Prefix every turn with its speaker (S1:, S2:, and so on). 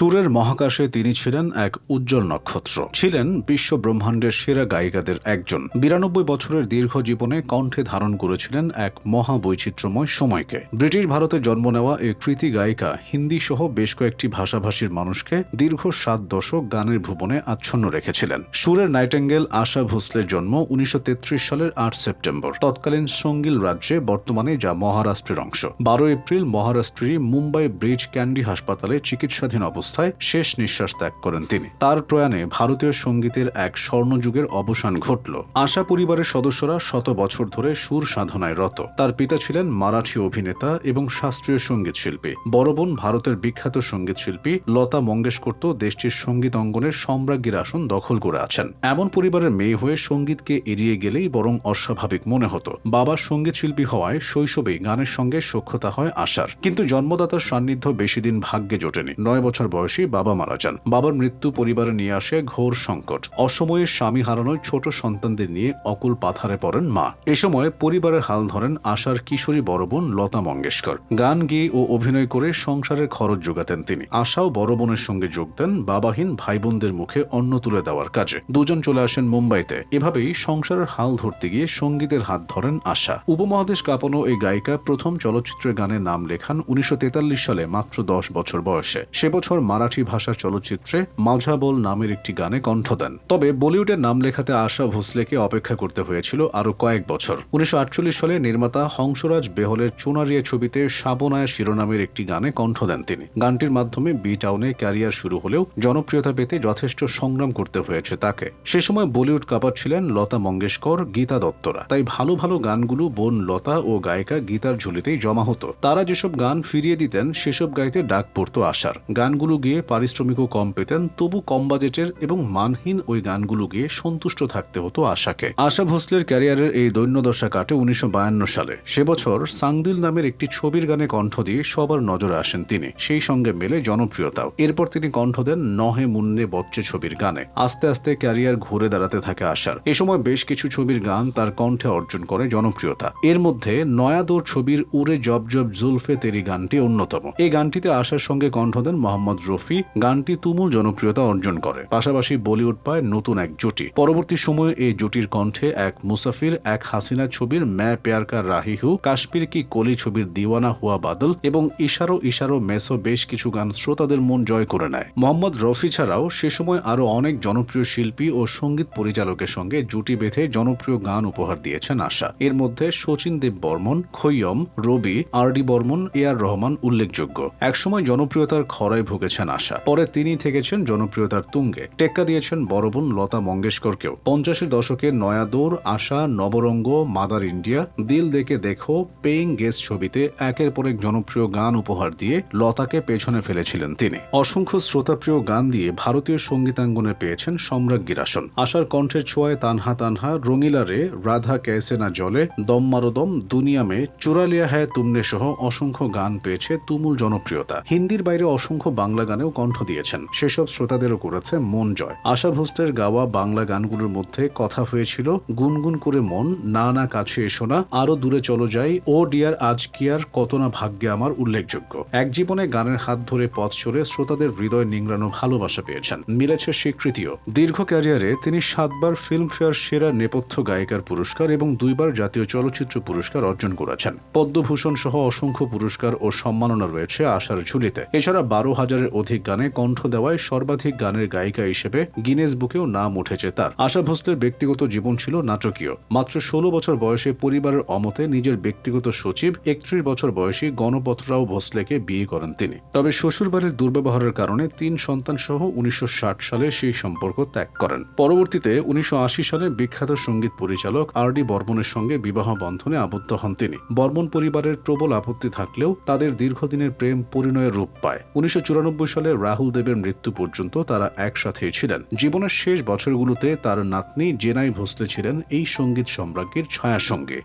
S1: সুরের মহাকাশে তিনি ছিলেন এক উজ্জ্বল নক্ষত্র, ছিলেন বিশ্ব ব্রহ্মাণ্ডের সেরা গায়িকাদের একজন। 92 বছরের দীর্ঘ জীবনে কণ্ঠে ধারণ করেছিলেন এক মহাবৈচিত্র্যময় সময়কে। ব্রিটিশ ভারতে জন্ম নেওয়া এই কৃতি গায়িকা হিন্দি সহ বেশ কয়েকটি ভাষাভাষীর মানুষকে দীর্ঘ 7 দশক গানের ভুবনে আচ্ছন্ন রেখেছিলেন। সুরের নাইটেঙ্গেল আশা ভোসলের জন্ম 1933 সালের 8 সেপ্টেম্বর তৎকালীন সঙ্গিল রাজ্যে, বর্তমানে যা মহারাষ্ট্রের অংশ। 12 এপ্রিল মহারাষ্ট্রেরই মুম্বাই ব্রিজ ক্যান্ডি হাসপাতালে চিকিৎসাধীন অবস্থায় শেষ নিঃশ্বাস ত্যাগ করেন তিনি। তার প্রয়াণে ভারতীয় সঙ্গীতের এক স্বর্ণযুগের অবসান ঘটল। আশা পরিবারের সদস্যরা শত বছর ধরে সুর সাধনায় রত। তার পিতা ছিলেন মারাঠি অভিনেতা এবং শাস্ত্রীয় সঙ্গীত শিল্পী। বড় বোন ভারতের বিখ্যাত সঙ্গীত শিল্পী লতা মঙ্গেশকর তো দেশটির সঙ্গীত অঙ্গনের সম্রাজ্ঞীর আসন দখল করে আছেন। এমন পরিবারের মেয়ে হয়ে সঙ্গীতকে এড়িয়ে গেলেই বরং অস্বাভাবিক মনে হতো। বাবার সঙ্গীত শিল্পী হওয়ায় শৈশবেই গানের সঙ্গে সখ্যতা হয় আশার, কিন্তু জন্মদাতার সান্নিধ্য বেশি দিন ভাগ্যে জোটেনি। 9 বছর বয়সী বাবা মারা যান। বাবার মৃত্যু পরিবারে নিয়ে আসে ঘোর সংকট। অসময়ে স্বামী হারানোয় ছোট সন্তানদের নিয়ে অকুল পাথারে পড়েন মা। এ সময় পরিবারের হাল ধরেন আশার কিশোরী বড় বোন লতা মঙ্গেশকর। গান গেয়ে ও অভিনয় করে সংসারের খরচ যোগাতেন তিনি। আশাও বড় বোনের সঙ্গে যোগ দেন বাবাহীন ভাই বোনদের মুখে অন্ন তুলে দেওয়ার কাজে। দুজন চলে আসেন মুম্বাইতে। এভাবেই সংসারের হাল ধরতে গিয়ে সঙ্গীতের হাত ধরেন আশা। উপমহাদেশ কাঁপানো এই গায়িকা প্রথম চলচ্চিত্রের গানে নাম লেখান 1943 সালে, মাত্র 10 বছর বয়সে। সে বছর মারাঠি ভাষার চলচ্চিত্রে মাঝা বল নামের একটি গানে কণ্ঠ দেন। তবে বলিউডের নাম লেখাতে আশা ভোসলেকে অপেক্ষা করতে হয়েছিল আরও কয়েক বছর। 1948 সালে নির্মাতা হংসরাজ বেহলের চুনারিয়া ছবিতে সাবনায়া শিরোনামের একটি গানে কণ্ঠ দেন তিনি। গানটির মাধ্যমে বি টাউনে ক্যারিয়ার শুরু হলেও জনপ্রিয়তা পেতে যথেষ্ট সংগ্রাম করতে হয়েছে তাকে। সে সময় বলিউড কাঁপাচ্ছিলেন লতা মঙ্গেশকর, গীতা দত্তরা। তাই ভালো ভালো গানগুলো বোন লতা ও গায়িকা গীতার ঝুলিতেই জমা হতো। তারা যেসব গান ফিরিয়ে দিতেন সেসব গাইতে ডাক পড়তো আশার। গানগুলো গিয়ে পারিশ্রমিকও কম পেতেন, তবু কম বাজেটের এবং মানহীন ওই গানগুলো গিয়ে সন্তুষ্ট থাকতে হতো আশাকে। আশা ভোসলের ক্যারিয়ারের এই দৈন্যদশা কাটে 1952 সালে। সে বছর সাংদিল নামের একটি ছবির গানে কণ্ঠ দিয়ে সবার নজরে আসেন তিনি। সেই সঙ্গে মেলে জনপ্রিয়তাও। এরপর তিনি কণ্ঠ দেন নহে মুন্নে বচ্চে ছবির গানে। আস্তে আস্তে ক্যারিয়ার ঘুরে দাঁড়াতে থাকে আশার। এ সময় বেশ কিছু ছবির গান তার কণ্ঠে অর্জন করে জনপ্রিয়তা। এর মধ্যে নয়াদোর ছবির উড়ে জব জব জুলফে তেরি গানটি অন্যতম। এই গানটিতে আশার সঙ্গে কণ্ঠ দেন মোহাম্মদ রফি। গানটি তুমুল জনপ্রিয়তা অর্জন করে। পাশাপাশি বলিউড পায় নতুন এক জুটি। পরবর্তী সময়ে এই জুটির কণ্ঠে এক মুসাফির, এক হাসিনা ছবির ম্যা প্যার কা রাহি হু, কাশ্মীর কি কলি ছবির দিওয়ানা হুয়া বাদল এবং ইশারো ইশারো মেসো বেশ কিছু গান শ্রোতাদের মন জয় করে নেয়। মোহাম্মদ রফি ছাড়াও সে সময় আরও অনেক জনপ্রিয় শিল্পী ও সঙ্গীত পরিচালকের সঙ্গে জুটি বেঁধে জনপ্রিয় গান উপহার দিয়েছেন আশা। এর মধ্যে শচীন দেব বর্মন, খৈয়ম, রবি, আর ডি বর্মন, এ আর রহমান উল্লেখযোগ্য। একসময় জনপ্রিয়তার খরায় ভুগেছেন আশা। পরে তিনি থেকেছেন জনপ্রিয়তার তুঙ্গে। টেক্কা দিয়েছেন বড় বোন লতা মঙ্গেশকরকেও। 50-এর দশকে নয়াদৌর, আশা, নবরঙ্গ, মাদার ইন্ডিয়া, দিল দেকে দেখো, পেইং গেস্ট ছবিতে একের পর এক জনপ্রিয় গান উপহার দিয়ে লতাকে পেছনে ফেলেছিলেন তিনি। অসংখ্য শ্রোতাপ্রিয় গান দিয়ে ভারতীয় সঙ্গীতাঙ্গনে পেয়েছেন সম্রাজ্ঞীর আসন। আশার কণ্ঠের ছোঁয়ায় তানহা তানহা, রঙিলা রে, রাধা कैसे না জলে, দম মারো দম, দুনিয়া মে, চুরা লিয়া হ্যায় তুমনে সহ অসংখ্য গান পেয়েছে তুমুল জনপ্রিয়তা। হিন্দির বাইরে অসংখ্য বাংলা গানেও কণ্ঠ দিয়েছেন। সেসব শ্রোতাদেরও করেছে মন জয়। আশা ভোসলের গাওয়া বাংলা গানগুলোর মধ্যে কথা হয়েছিল গুনগুন করে মন, না না কাছে এসো না, আরো দূরে চলো যাই, ও ডিয়ার আজ কি আর, কত না ভাগ্যে আমার উল্লেখযোগ্য। এক জীবনে গানের হাত ধরে পথ চলে শ্রোতাদের হৃদয় নিংড়ানো ভালোবাসা পেয়েছেন, মিলেছে স্বীকৃতিও। দীর্ঘ ক্যারিয়ারে তিনি 7 বার ফিল্মফেয়ার সেরা নেপথ্য গায়িকার পুরস্কার এবং 2 বার জাতীয় চলচ্চিত্র পুরস্কার অর্জন করেছেন। পদ্মভূষণ সহ অসংখ্য পুরস্কার ও সম্মাননা রয়েছে আশার ঝুলিতে। এছাড়া 12,000-এর অধিক গানে কণ্ঠ দেওয়ায় সর্বাধিক গানের গায়িকা হিসেবে গিনেস বুকেও নাম উঠেছে তার। আশা ভোসলের ব্যক্তিগত জীবন ছিল নাটকীয়। মাত্র 16 বছর বয়সে পরিবারের অমতে নিজের ব্যক্তিগত সচিব 31 বছর বয়সী গণপতরাও ভোসলেকে বিয়ে করেন তিনি। তবে শ্বশুরবাড়ির দুর্ব্যবহারের কারণে 3 সন্তান সহ 1960 সালে সেই সম্পর্ক ত্যাগ করেন। পরবর্তীতে 1980 সালে বিখ্যাত সঙ্গীত পরিচালক আর ডি বর্মনের সঙ্গে বিবাহ বন্ধনে আবদ্ধ হন তিনি। বর্মন পরিবারের প্রবল আপত্তি থাকলেও তাদের দীর্ঘদিনের প্রেম পরিণয়ের রূপ পায়। 1994 সালে রাহুল দেবের মৃত্যু পর্যন্ত তারা একসাথেই ছিলেন। জীবনের শেষ বছরগুলোতে তার নাতনি জেনাই ভোসলে ছিলেন এই সঙ্গীত সম্রাজ্ঞীর ছায়াসঙ্গী।